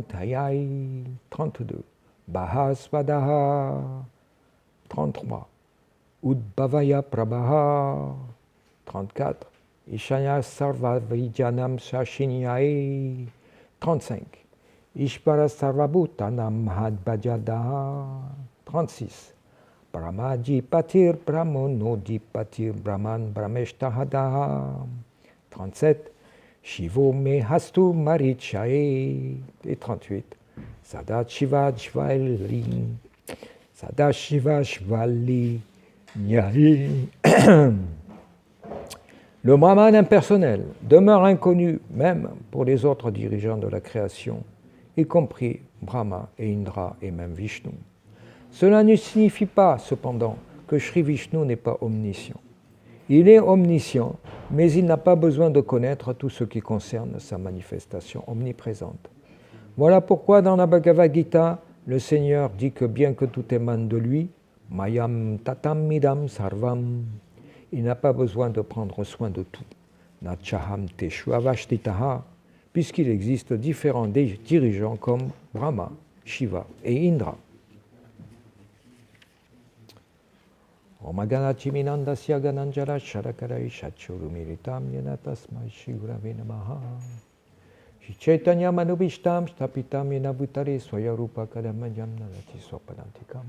Tayai, 32. Bahasvadaha, 33. Udbhavaya Prabhaha, 34. Ishaya Sarva Vijanam Sashinyai, 35. Ishvara Sarvabhutanam Hadbhajadaha, 36. Brahmaji Patir Brahmonodi Patir Brahman Brahmeshtahadaha, 37. Shivo me hastu marichae, et 38. Sadashiva Jvali, Sadashiva Jvali, Nyahi. Le Brahman impersonnel demeure inconnu même pour les autres dirigeants de la création, y compris Brahma et Indra et même Vishnu. Cela ne signifie pas, cependant, que Sri Vishnu n'est pas omniscient. Il est omniscient, mais il n'a pas besoin de connaître tout ce qui concerne sa manifestation omniprésente. Voilà pourquoi dans la Bhagavad Gita, le Seigneur dit que bien que tout émane de lui, Mayam tatam idam sarvam, il n'a pas besoin de prendre soin de tout. Nachaham teshu avashtitaha, puisqu'il existe différents dirigeants comme Brahma, Shiva et Indra. Omaganachiminandasya gananjara sharakarai shachurumiritam yanatasmai shigurave namaha. Chaitanya manubishtam stapitam yanabhutare swayarupa kadamanyam narati swapadantikam.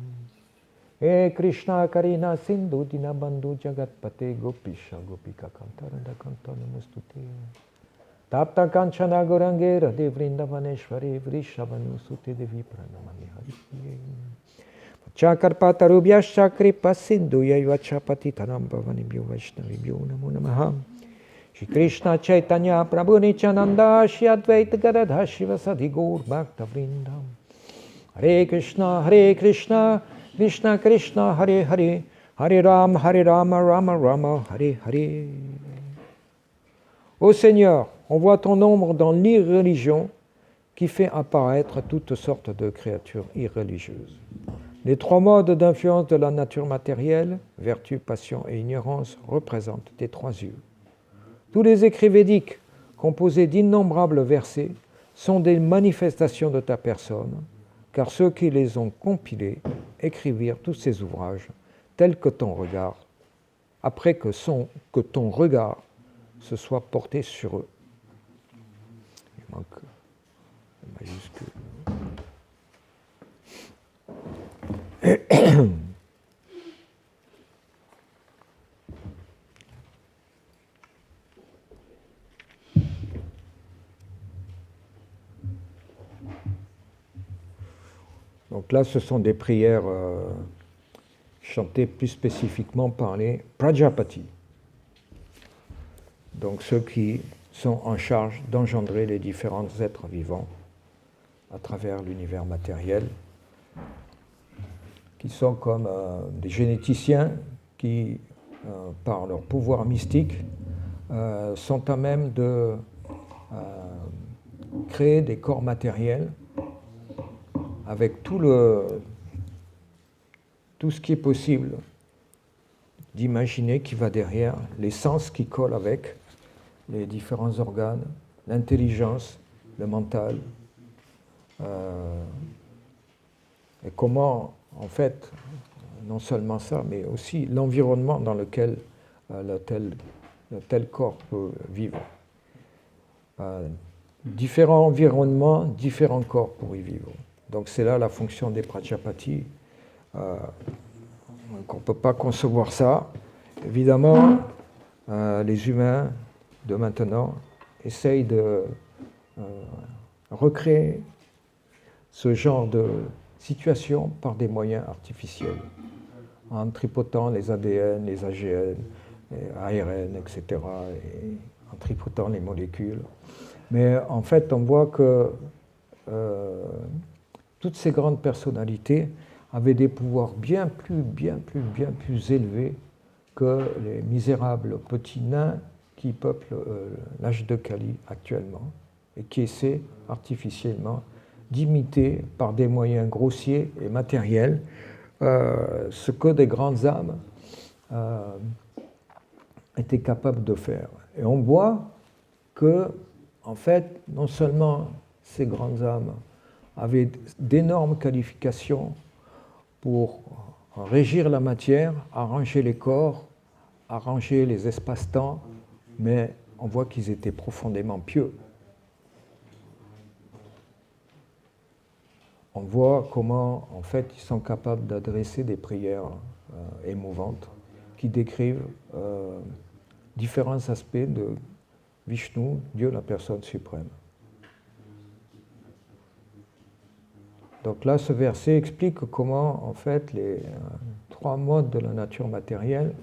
E Krishna karina sindhu dinabandhu jagatpate gopisha gopika kantaranda kantanamustute. Tapta kanchana gorange radhe vrindavaneshwari vrishavanusute devi pranamami hariye. Chakarpatarubhyascha kripa sindhu yaivacha patitanam bhavanibhyo vaishnavibhyo namo namaha. Shri Krishna Chaitanya Prabhu Nityananda Shri Advaita Gadadha Shivasadi Gaur Bhakta Vrindam. Hare Krishna Krishna Krishna Hare Hare Hare Rama Rama Rama Hare Hare. Ô Seigneur, on voit ton ombre dans l'irreligion qui fait apparaître toutes sortes de créatures irreligieuses. Les trois modes d'influence de la nature matérielle, vertu, passion et ignorance, représentent tes trois yeux. Tous les écrits védiques, composés d'innombrables versets, sont des manifestations de ta personne, car ceux qui les ont compilés écrivirent tous ces ouvrages, tels que ton regard, après que ton regard se soit porté sur eux. Il manque une majuscule. Donc là, ce sont des prières chantées plus spécifiquement par les Prajapati. Donc ceux qui sont en charge d'engendrer les différents êtres vivants à travers l'univers matériel, qui sont comme des généticiens qui, par leur pouvoir mystique, sont à même de créer des corps matériels avec tout ce qui est possible d'imaginer qui va derrière, les sens qui collent avec les différents organes, l'intelligence, le mental, et comment, en fait, non seulement ça, mais aussi l'environnement dans lequel tel corps peut vivre. Différents environnements, différents corps pour y vivre. Donc c'est là la fonction des Prajapati. On ne peut pas concevoir ça. Évidemment, les humains de maintenant essayent de recréer ce genre de situation par des moyens artificiels, en tripotant les ADN, les AGN, les ARN, etc., et en tripotant les molécules. Mais en fait, on voit que toutes ces grandes personnalités avaient des pouvoirs bien plus élevés que les misérables petits nains qui peuplent l'âge de Kali actuellement et qui essaient artificiellement d'imiter par des moyens grossiers et matériels ce que des grandes âmes étaient capables de faire. Et on voit que, en fait, non seulement ces grandes âmes avait d'énormes qualifications pour régir la matière, arranger les corps, arranger les espaces-temps, mais on voit qu'ils étaient profondément pieux. On voit comment, en fait, ils sont capables d'adresser des prières émouvantes qui décrivent différents aspects de Vishnu, Dieu la personne suprême. Donc là, ce verset explique comment, en fait, les trois modes de la nature matérielle,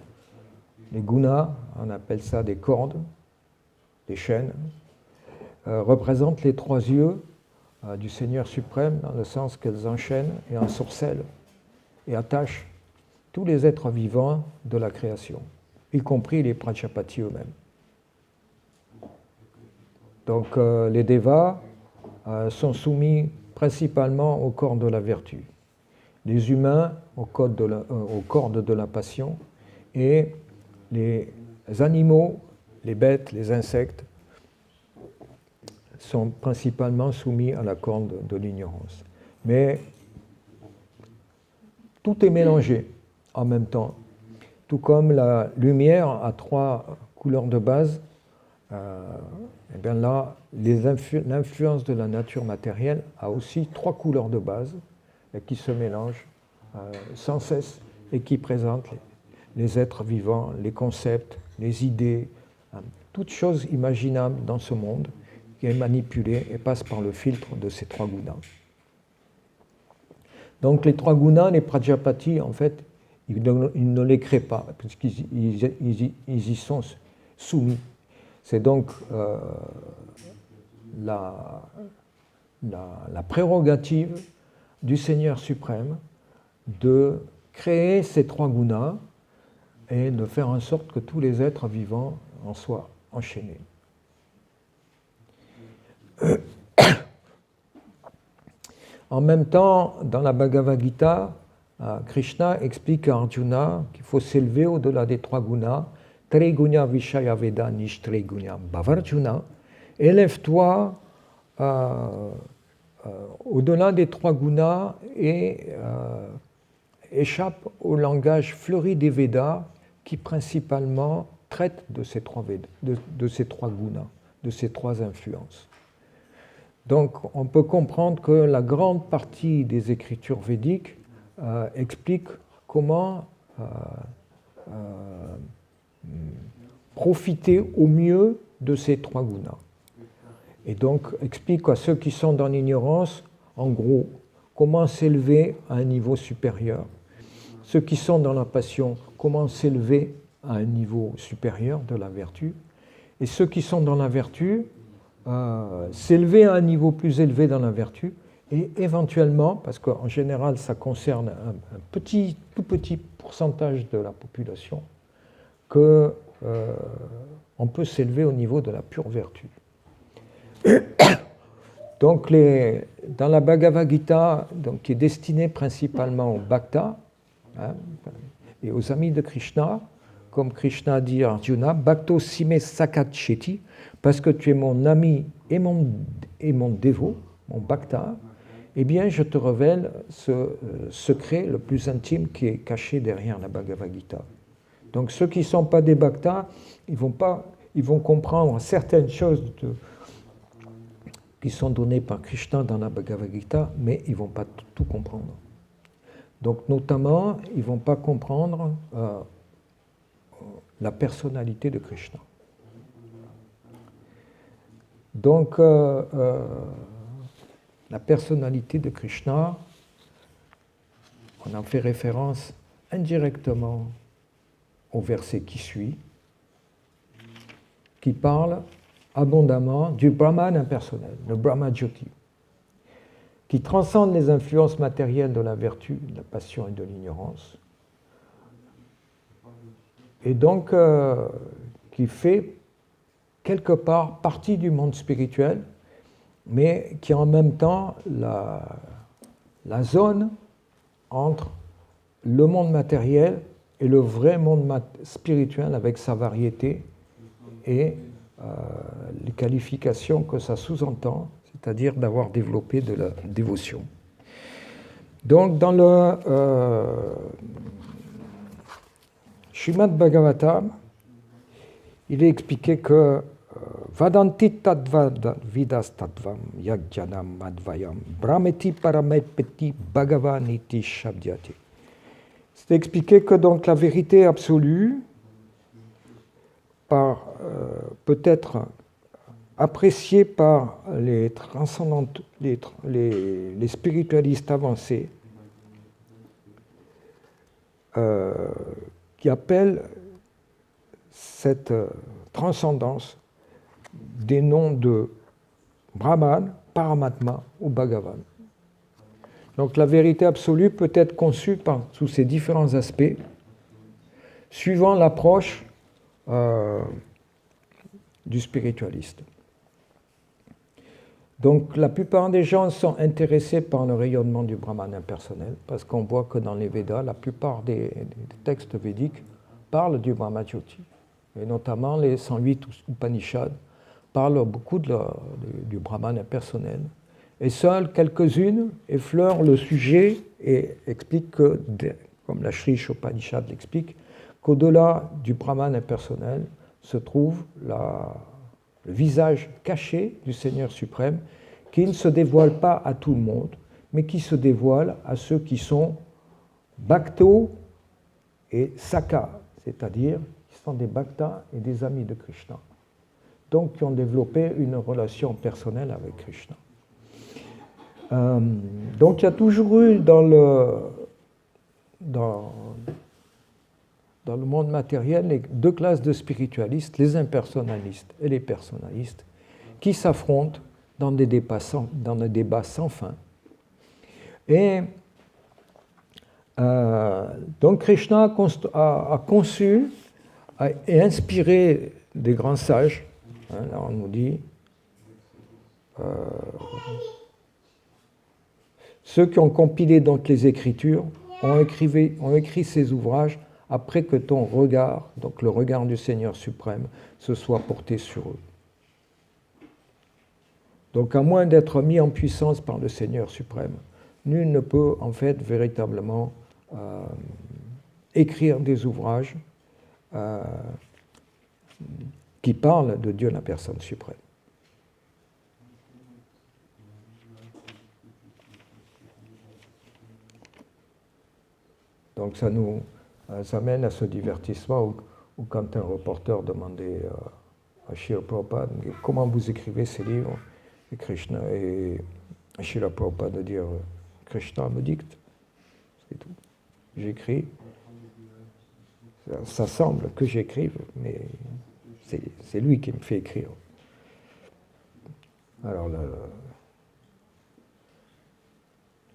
les gunas, on appelle ça des cordes, des chaînes, représentent les trois yeux du Seigneur suprême, dans le sens qu'elles enchaînent et ensorcellent et attachent tous les êtres vivants de la création, y compris les Prajapati eux-mêmes. Donc les devas sont soumis principalement au corps de la vertu, les humains aux cordes de la passion, et les animaux, les bêtes, les insectes sont principalement soumis à la corde de l'ignorance. Mais tout est mélangé en même temps, tout comme la lumière a trois couleurs de base. Et bien là, l'influence de la nature matérielle a aussi trois couleurs de base qui se mélangent sans cesse et qui présentent les êtres vivants, les concepts, les idées, toute chose imaginable dans ce monde qui est manipulée et passe par le filtre de ces trois gunas. Donc les trois gunas, les Prajapati, en fait, ils ne les créent pas, puisqu'ils y sont soumis. C'est donc la prérogative du Seigneur suprême de créer ces trois gunas et de faire en sorte que tous les êtres vivants en soient enchaînés. En même temps, dans la Bhagavad Gita, Krishna explique à Arjuna qu'il faut s'élever au-delà des trois gunas. Trigunya Vishaya Veda Nishtrigunya Bhavarjuna. Élève-toi au-delà des trois gunas et échappe au langage fleuri des Védas qui principalement traite de ces trois gunas, de ces trois influences. Donc on peut comprendre que la grande partie des écritures védiques explique comment profiter au mieux de ces trois gunas. Et donc explique à ceux qui sont dans l'ignorance, en gros, comment s'élever à un niveau supérieur. Ceux qui sont dans la passion, comment s'élever à un niveau supérieur de la vertu. Et ceux qui sont dans la vertu, s'élever à un niveau plus élevé dans la vertu, et éventuellement, parce qu'en général ça concerne un tout petit pourcentage de la population, qu'on peut s'élever au niveau de la pure vertu. Donc dans la Bhagavad Gita, donc, qui est destinée principalement aux bhaktas et aux amis de Krishna, comme Krishna dit à Arjuna, Bhakto sime sakacheti, parce que tu es mon ami et mon dévot, mon bhakta, eh bien je te révèle ce secret le plus intime qui est caché derrière la Bhagavad Gita. Donc ceux qui ne sont pas des bhaktas, ils vont comprendre certaines choses qui sont données par Krishna dans la Bhagavad Gita, mais ils ne vont pas tout comprendre. Donc notamment, ils ne vont pas comprendre la personnalité de Krishna. Donc la personnalité de Krishna, on en fait référence indirectement au verset qui suit, qui parle abondamment du Brahman impersonnel, le Brahma Jyoti, qui transcende les influences matérielles de la vertu, de la passion et de l'ignorance, et donc qui fait quelque part partie du monde spirituel, mais qui est en même temps la zone entre le monde matériel et le vrai monde spirituel avec sa variété et les qualifications que ça sous-entend, c'est-à-dire d'avoir développé de la dévotion. Donc, dans le Srimad Bhagavatam, il est expliqué que Vadanti tadva vidas tadvam yajjanam advayam brahmeti paramepeti bhagavaniti shabdyati. C'est expliqué que donc la vérité absolue peut être appréciée par les transcendants, les spiritualistes avancés, qui appellent cette transcendance des noms de Brahman, Paramatma ou Bhagavan. Donc la vérité absolue peut être conçue sous ces différents aspects, suivant l'approche du spiritualiste. Donc la plupart des gens sont intéressés par le rayonnement du Brahman impersonnel, parce qu'on voit que dans les Védas, la plupart des textes védiques parlent du Brahma-jyoti, et notamment les 108 Upanishads parlent beaucoup du Brahman impersonnel. Et seules quelques-unes effleurent le sujet et expliquent que, comme la Shri Upanishad l'explique, qu'au-delà du Brahman impersonnel se trouve le visage caché du Seigneur suprême, qui ne se dévoile pas à tout le monde, mais qui se dévoile à ceux qui sont bhakto et sakha, c'est-à-dire qui sont des bhaktas et des amis de Krishna, donc qui ont développé une relation personnelle avec Krishna. Donc il y a toujours eu dans le monde matériel les deux classes de spiritualistes, les impersonnalistes et les personnalistes, qui s'affrontent dans des débats sans fin. Et donc Krishna a conçu et inspiré des grands sages. Là on nous dit ceux qui ont compilé donc les Écritures ont écrit ces ouvrages après que ton regard, donc le regard du Seigneur suprême, se soit porté sur eux. Donc à moins d'être mis en puissance par le Seigneur suprême, nul ne peut en fait véritablement écrire des ouvrages qui parlent de Dieu la personne suprême. Donc ça nous amène à ce divertissement où quand un reporter demandait à Srila Prabhupada comment vous écrivez ces livres, et Krishna et Srila Prabhupada de dire Krishna me dicte, c'est tout. J'écris. Ça semble que j'écrive, mais c'est lui qui me fait écrire. Alors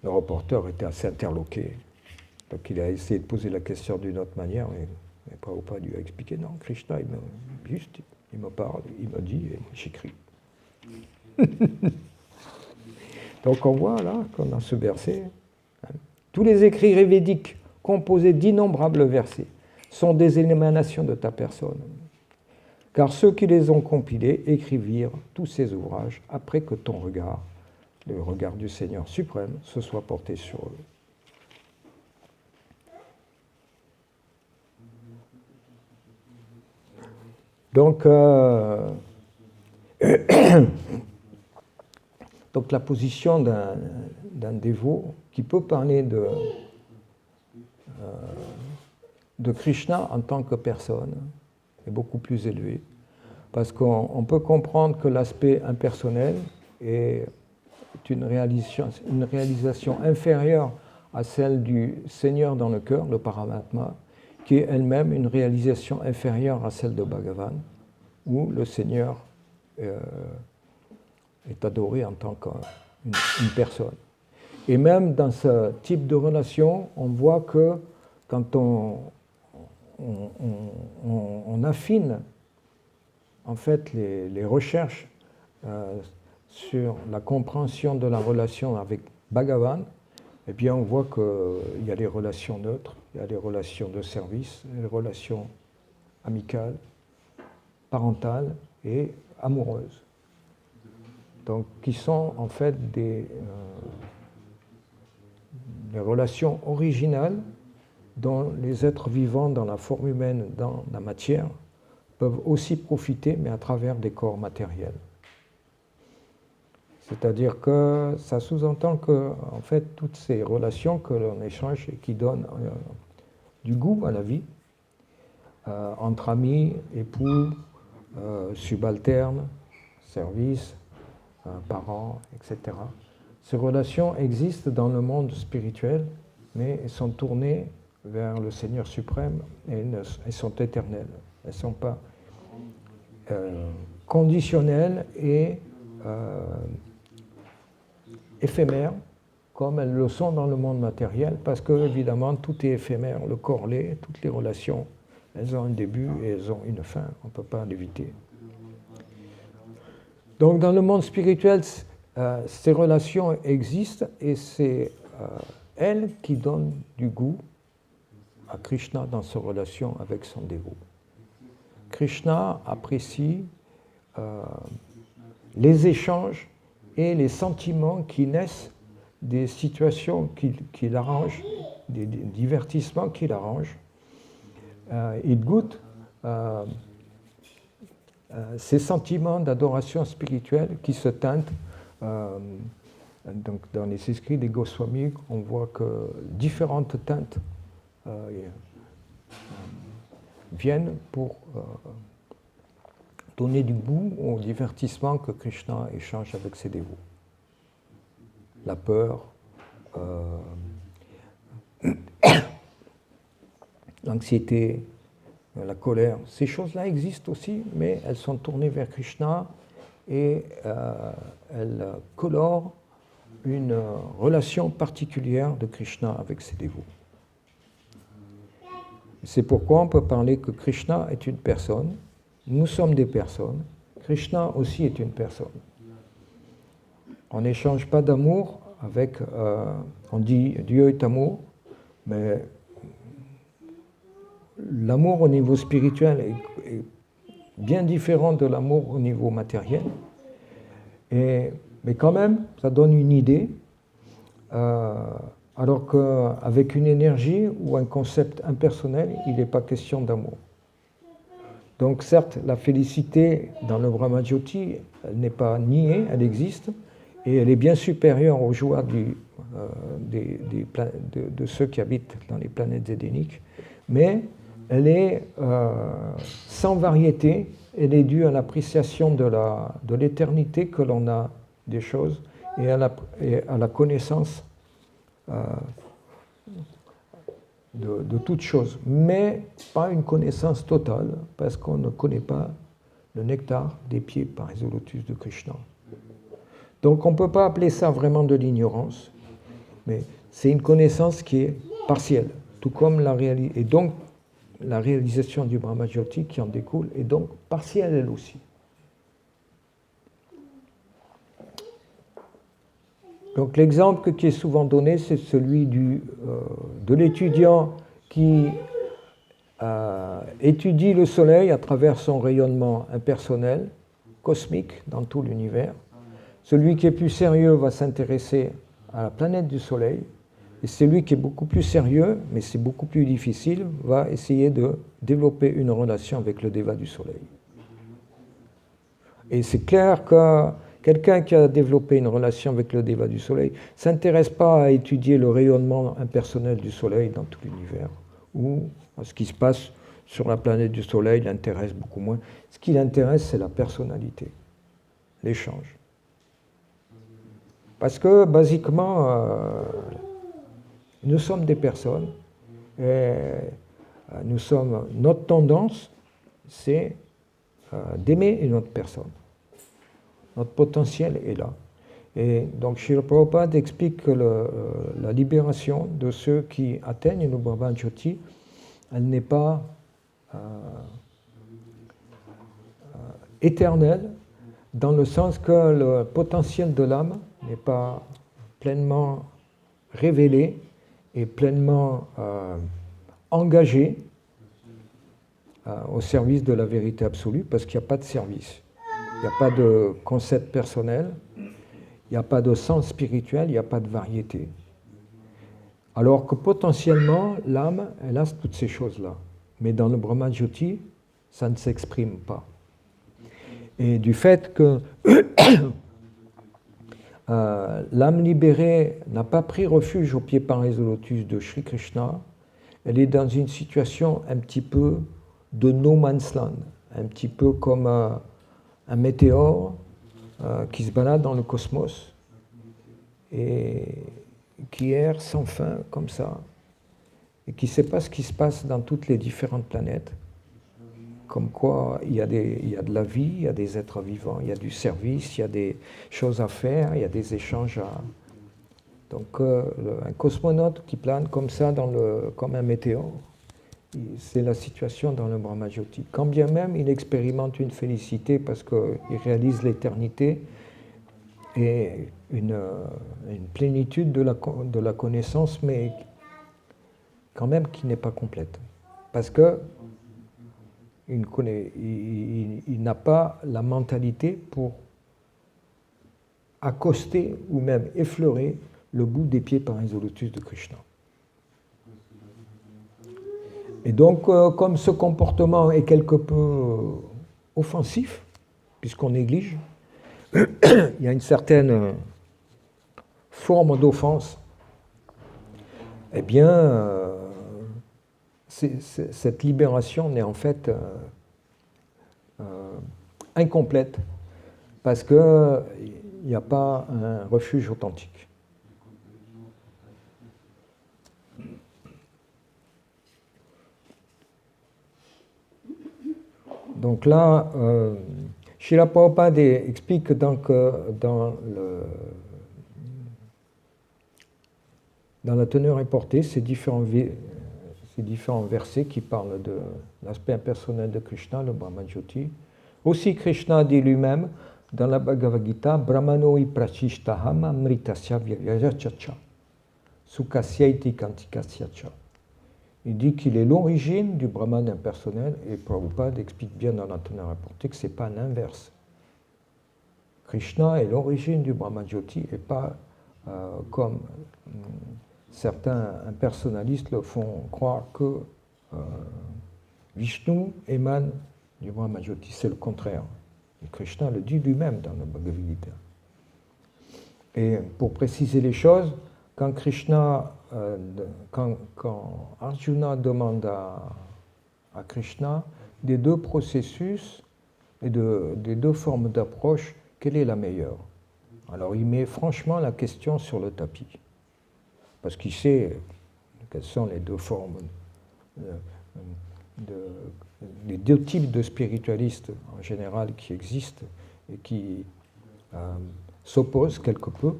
le reporter était assez interloqué. Donc il a essayé de poser la question d'une autre manière, mais Prabhupada lui a expliqué, non, Krishna, il me parle, il me dit, et j'écris. Donc on voit là, qu'on dans ce verset, tous les écrits védiques composés d'innombrables versets sont des émanations de ta personne. Car ceux qui les ont compilés écrivirent tous ces ouvrages après que ton regard, le regard du Seigneur suprême, se soit porté sur eux. Donc la position d'un dévot qui peut parler de Krishna en tant que personne est beaucoup plus élevée, parce qu'on peut comprendre que l'aspect impersonnel est une réalisation inférieure à celle du Seigneur dans le cœur, le Paramatma, qui est elle-même une réalisation inférieure à celle de Bhagavan, où le Seigneur est adoré en tant qu'une personne. Et même dans ce type de relation, on voit que quand on affine en fait les recherches sur la compréhension de la relation avec Bhagavan, eh bien on voit qu'il y a les relations neutres, il y a les relations de service, les relations amicales, parentales et amoureuses. donc qui sont en fait des relations originales dont les êtres vivants dans la forme humaine, dans la matière, peuvent aussi profiter, mais à travers des corps matériels. C'est-à-dire que ça sous-entend que, en fait, toutes ces relations que l'on échange et qui donnent du goût à la vie, entre amis, époux, subalternes, services, parents, etc. Ces relations existent dans le monde spirituel, mais elles sont tournées vers le Seigneur suprême et elles sont éternelles. Elles ne sont pas conditionnelles et éphémères comme elles le sont dans le monde matériel, parce que, évidemment, tout est éphémère. Le corps l'est, toutes les relations, elles ont un début et elles ont une fin. On ne peut pas l'éviter. Donc, dans le monde spirituel, ces relations existent et c'est elles qui donnent du goût à Krishna dans ses relations avec son dévot. Krishna apprécie les échanges et les sentiments qui naissent des situations qu'il arrange, des divertissements qu'il arrange. Il goûte ces sentiments d'adoration spirituelle qui se teintent. Donc dans les écrits des Goswamis, on voit que différentes teintes viennent pour donner du goût au divertissement que Krishna échange avec ses dévots. La peur, l'anxiété, la colère, ces choses-là existent aussi, mais elles sont tournées vers Krishna et elles colorent une relation particulière de Krishna avec ses dévots. C'est pourquoi on peut parler que Krishna est une personne, nous sommes des personnes, Krishna aussi est une personne. On n'échange pas d'amour avec, on dit Dieu est amour, mais l'amour au niveau spirituel est bien différent de l'amour au niveau matériel. Mais quand même, ça donne une idée, alors qu'avec une énergie ou un concept impersonnel, il n'est pas question d'amour. Donc certes, la félicité dans le Brahma Jyoti, elle n'est pas niée, elle existe, et elle est bien supérieure aux joies de ceux qui habitent dans les planètes édéniques, mais elle est sans variété, elle est due à l'appréciation de l'éternité que l'on a des choses et à la connaissance de toutes choses, mais pas une connaissance totale, parce qu'on ne connaît pas le nectar des pieds par les lotus de Krishna. Donc on ne peut pas appeler ça vraiment de l'ignorance, mais c'est une connaissance qui est partielle, tout comme et donc la réalisation du Brahma Jyoti qui en découle est donc partielle elle aussi. Donc l'exemple qui est souvent donné, c'est celui de l'étudiant qui étudie le Soleil à travers son rayonnement impersonnel, cosmique, dans tout l'univers. Celui qui est plus sérieux va s'intéresser à la planète du Soleil, et celui qui est beaucoup plus sérieux, mais c'est beaucoup plus difficile, va essayer de développer une relation avec le Déva du Soleil. Et c'est clair que quelqu'un qui a développé une relation avec le Déva du Soleil ne s'intéresse pas à étudier le rayonnement impersonnel du Soleil dans tout l'univers, ou ce qui se passe sur la planète du Soleil l'intéresse beaucoup moins. Ce qui l'intéresse, c'est la personnalité, l'échange. Parce que, basiquement, nous sommes des personnes, et notre tendance, c'est d'aimer une autre personne. Notre potentiel est là. Et donc, Srila Prabhupada explique que la libération de ceux qui atteignent le Brahma Jyoti, elle n'est pas éternelle, dans le sens que le potentiel de l'âme n'est pas pleinement révélé et pleinement engagé au service de la vérité absolue, parce qu'il n'y a pas de service. il n'y a pas de concept personnel, il n'y a pas de sens spirituel, il n'y a pas de variété. Alors que potentiellement, l'âme, elle a toutes ces choses-là. Mais dans le Brahma-Jyoti, ça ne s'exprime pas. Et du fait que l'âme libérée n'a pas pris refuge au pied pareil du lotus de Sri Krishna, elle est dans une situation un petit peu de no man's land, un petit peu comme un météore qui se balade dans le cosmos et qui erre sans fin comme ça, et qui ne sait pas ce qui se passe dans toutes les différentes planètes. Comme quoi, il y a de la vie, il y a des êtres vivants, il y a du service, il y a des choses à faire, il y a des échanges à... Donc, un cosmonaute qui plane comme ça, comme un météore, c'est la situation dans le Brahma-Jyoti. Quand bien même il expérimente une félicité parce qu'il réalise l'éternité et une plénitude de la connaissance, mais quand même qui n'est pas complète. Parce que il n'a pas la mentalité pour accoster ou même effleurer le bout des pieds par un lotus de Krishna. Et donc, comme ce comportement est quelque peu offensif, puisqu'on néglige, il y a une certaine forme d'offense, eh bien, cette libération n'est en fait incomplète parce qu'il n'y a pas un refuge authentique. Donc là, Srila Prabhupada explique donc dans la teneur importée ces différents versets qui parlent de l'aspect impersonnel de Krishna, le Brahma-Jyoti. Aussi Krishna dit lui-même dans la Bhagavad Gita, Brahmanoi prachistaham amritasya vyavachacha sukasyaiti kantikasya cha. Il dit qu'il est l'origine du Brahman impersonnel, et Prabhupada explique bien dans la teneur importée que ce n'est pas l'inverse. Krishna est l'origine du Brahma-Jyoti et pas comme certains impersonnalistes le font croire que Vishnu émane du Brahma-Jyoti. C'est le contraire. Et Krishna le dit lui-même dans le Bhagavad Gita. Et pour préciser les choses, quand Arjuna demande à Krishna des deux processus et des deux formes d'approche, quelle est la meilleure? Alors il met franchement la question sur le tapis, parce qu'il sait quelles sont les deux formes, les deux types de spiritualistes en général qui existent et qui s'opposent quelque peu.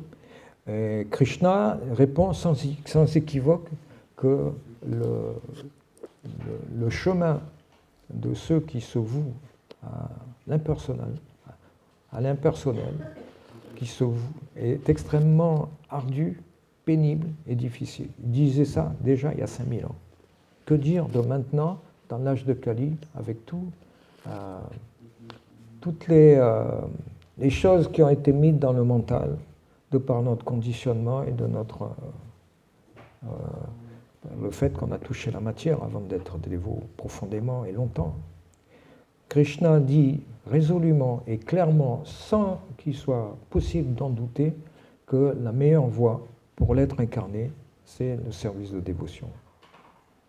Et Krishna répond sans équivoque que le chemin de ceux qui se vouent à l'impersonnel, qui se vouent, est extrêmement ardu, pénible et difficile. Il disait ça déjà il y a 5000 ans. Que dire de maintenant, dans l'âge de Kali, avec toutes les choses qui ont été mises dans le mental, de par notre conditionnement et de le fait qu'on a touché la matière avant d'être dévot profondément et longtemps. Krishna dit résolument et clairement, sans qu'il soit possible d'en douter, que la meilleure voie pour l'être incarné, c'est le service de dévotion.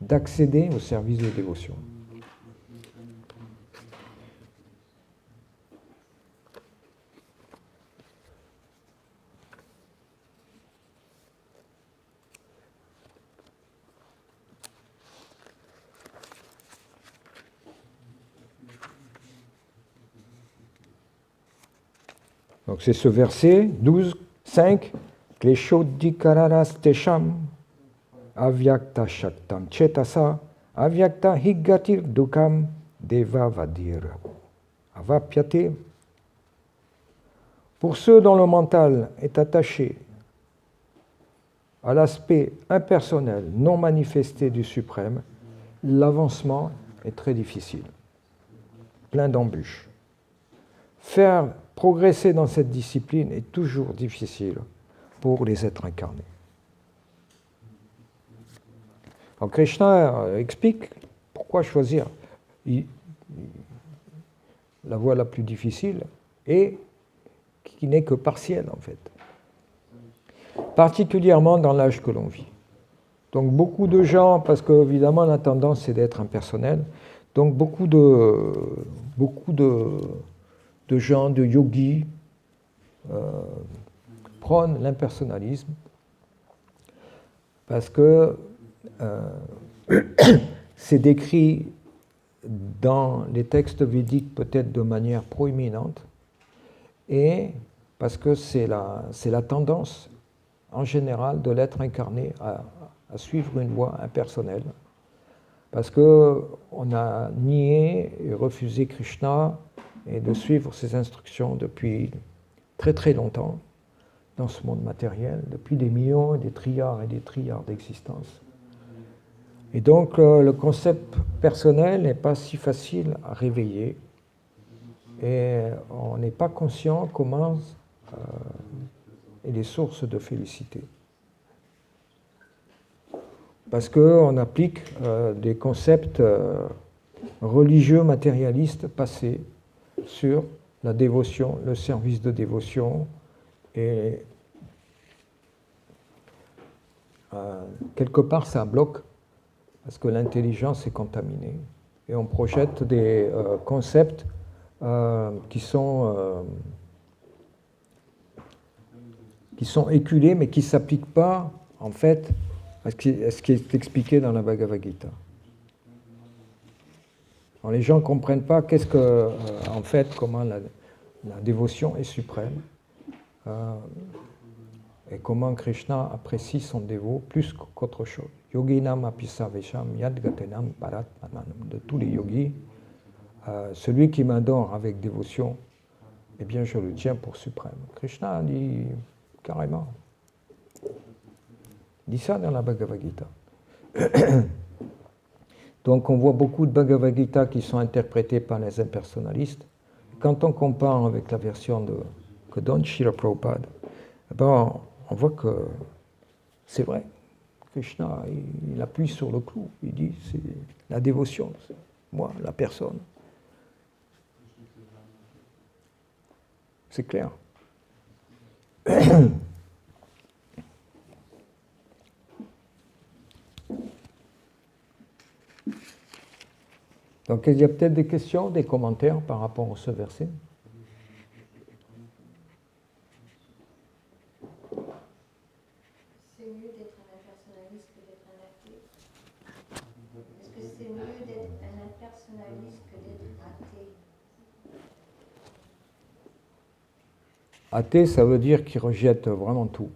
D'accéder au service de dévotion. Donc c'est ce verset 12, 5, Kleshodikararas tesham avyakta shaktam chetasa avyakta higgatir dukam deva vadir avapyate. Pour ceux dont le mental est attaché à l'aspect impersonnel, non manifesté du suprême, l'avancement est très difficile, plein d'embûches. faire progresser dans cette discipline est toujours difficile pour les êtres incarnés. Alors Krishna explique pourquoi choisir la voie la plus difficile et qui n'est que partielle en fait, particulièrement dans l'âge que l'on vit. Donc beaucoup de gens, parce qu'évidemment la tendance c'est d'être impersonnel, donc beaucoup de gens, de yogis, prônent l'impersonnalisme parce que c'est décrit dans les textes védiques peut-être de manière proéminente et parce que c'est la tendance en général de l'être incarné à suivre une voie impersonnelle. Parce qu'on a nié et refusé Krishna et de suivre ses instructions depuis très très longtemps dans ce monde matériel, depuis des millions et des trilliards d'existences. Et donc le concept personnel n'est pas si facile à réveiller et on n'est pas conscient comment est les sources de félicité. Parce qu'on applique des concepts religieux matérialistes passés sur la dévotion, le service de dévotion, et quelque part ça bloque, parce que l'intelligence est contaminée, et on projette des concepts qui sont éculés, mais qui ne s'appliquent pas, en fait, à ce qui est expliqué dans la Bhagavad Gita. Alors, les gens ne comprennent pas en fait, comment la dévotion est suprême et comment Krishna apprécie son dévot plus qu'autre chose. Yoginam apisavesham yadgatenam paratmanam. De tous les yogis, celui qui m'adore avec dévotion, eh bien je le tiens pour suprême. Krishna dit carrément. Il dit ça dans la Bhagavad Gita. Donc on voit beaucoup de Bhagavad Gita qui sont interprétés par les impersonnalistes. Quand on compare avec la version que donne Srila Prabhupada, ben, on voit que c'est vrai. Krishna, il appuie sur le clou. Il dit, c'est la dévotion, c'est moi, la personne. C'est clair. Donc, il y a peut-être des questions, des commentaires par rapport à ce verset. C'est mieux d'être un impersonnaliste que d'être un athée. Est-ce que c'est mieux d'être un impersonnaliste que d'être athée? Athée, ça veut dire qu'il rejette vraiment tout.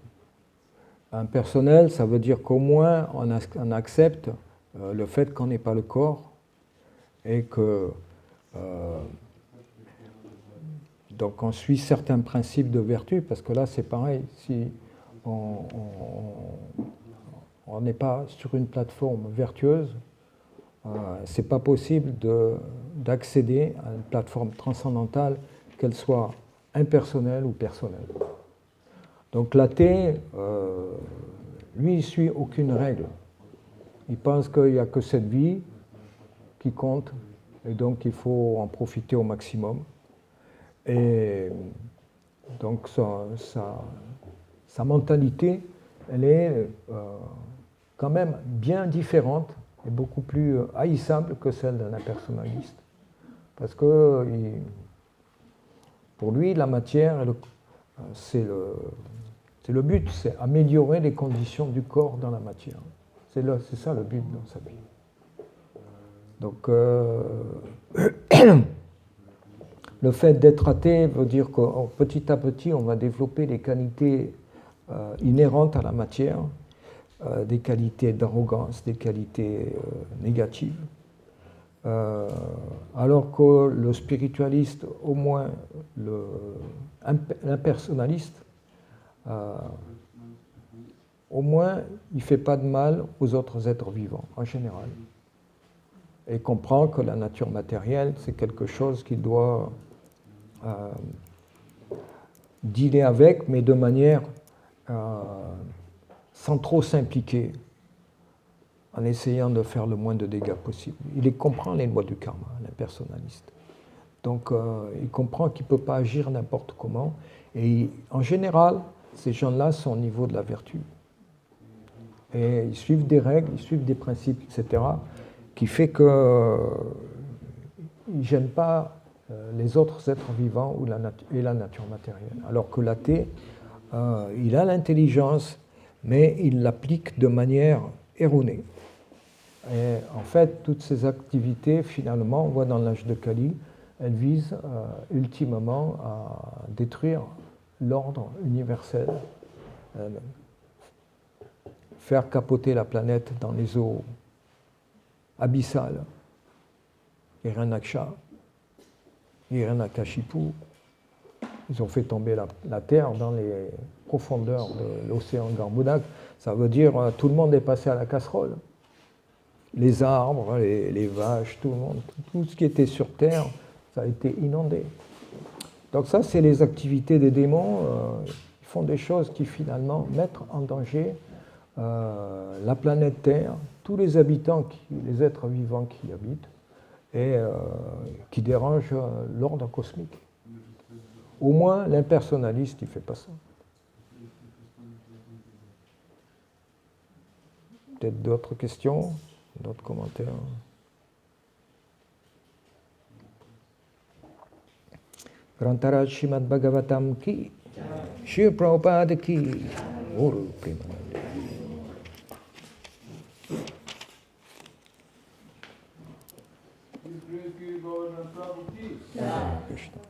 Impersonnel, ça veut dire qu'au moins on accepte le fait qu'on n'est pas le corps et que donc on suit certains principes de vertu, parce que là c'est pareil, si on n'est pas sur une plateforme vertueuse, c'est pas possible d'accéder à une plateforme transcendantale, qu'elle soit impersonnelle ou personnelle. Donc l'athée, lui, il suit aucune règle. Il pense qu'il n'y a que cette vie qui compte, et donc il faut en profiter au maximum. Et donc sa mentalité, elle est quand même bien différente et beaucoup plus haïssable que celle d'un impersonnaliste. Parce que pour lui, la matière, c'est le but, c'est améliorer les conditions du corps dans la matière. C'est ça le but dans sa vie. Donc, le fait d'être athée veut dire que petit à petit, on va développer les qualités inhérentes à la matière, des qualités d'arrogance, des qualités négatives. Alors que le spiritualiste, au moins l'impersonnaliste, au moins il ne fait pas de mal aux autres êtres vivants, en général. Et comprend que la nature matérielle, c'est quelque chose qui doit dealer avec, mais de manière sans trop s'impliquer, en essayant de faire le moins de dégâts possible. Il comprend les lois du karma, l'impersonnaliste. Donc il comprend qu'il ne peut pas agir n'importe comment. Et en général, ces gens-là sont au niveau de la vertu. Et ils suivent des règles, ils suivent des principes, etc., qui fait qu'ils ne gênent pas les autres êtres vivants et la nature matérielle. Alors que l'athée, il a l'intelligence, mais il l'applique de manière erronée. Et en fait, toutes ces activités, finalement, on voit dans l'âge de Kali, elles visent ultimement à détruire l'ordre universel, faire capoter la planète dans les eaux abyssales. Hiranyakasha, Hiranyakashipu, ils ont fait tomber la Terre dans les profondeurs de l'océan Garbhodak. Ça veut dire tout le monde est passé à la casserole. Les arbres, les vaches, tout le monde, tout ce qui était sur Terre, ça a été inondé. Donc ça, c'est les activités des démons. Ils font des choses qui finalement mettent en danger la planète Terre, tous les habitants, les êtres vivants qui y habitent, et qui dérangent l'ordre cosmique. Au moins, l'impersonnaliste, il ne fait pas ça. Peut-être d'autres questions, d'autres commentaires? Grantaraj Srimad Bhagavatam ki, Shri Prabhupada ki, Guru Premanande. Krishna.